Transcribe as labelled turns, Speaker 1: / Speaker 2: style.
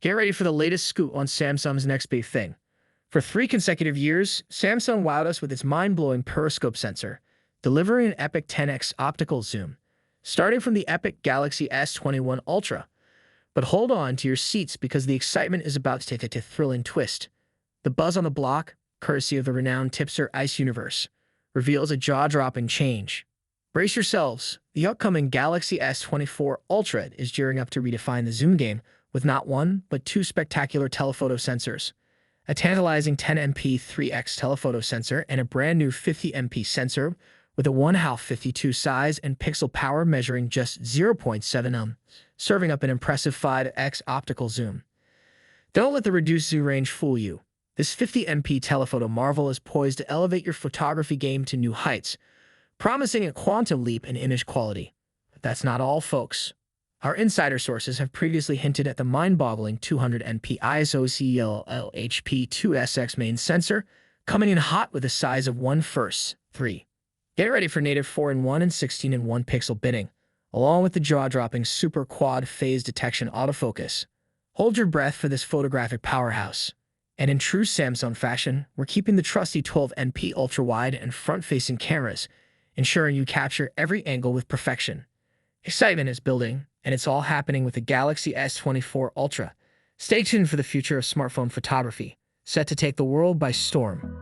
Speaker 1: Get ready for the latest scoop on Samsung's next big thing. For 3 consecutive years, Samsung wowed us with its mind-blowing periscope sensor, delivering an epic 10x optical zoom, starting from the epic Galaxy S24 Ultra. But hold on to your seats because the excitement is about to take a thrilling twist. The buzz on the block, courtesy of the renowned tipster Ice Universe, reveals a jaw-dropping change. Brace yourselves, the upcoming Galaxy S24 Ultra is gearing up to redefine the zoom game with not one, but two spectacular telephoto sensors. A tantalizing 10MP 3x telephoto sensor and a brand new 50MP sensor with a 1/52 size and pixel power measuring just 0.7 serving up an impressive 5x optical zoom. Don't let the reduced zoom range fool you. This 50MP telephoto marvel is poised to elevate your photography game to new heights, promising a quantum leap in image quality. But that's not all, folks. Our insider sources have previously hinted at the mind-boggling 200MP ISO CLLHP2SX main sensor, coming in hot with a size of 1/3. Get ready for native 4-in-1 and 16-in-1 pixel binning, along with the jaw-dropping super quad phase detection autofocus. Hold your breath for this photographic powerhouse. And in true Samsung fashion, we're keeping the trusty 12MP ultra-wide and front-facing cameras, ensuring you capture every angle with perfection. Excitement is building, and it's all happening with the Galaxy S24 Ultra. Stay tuned for the future of smartphone photography, set to take the world by storm.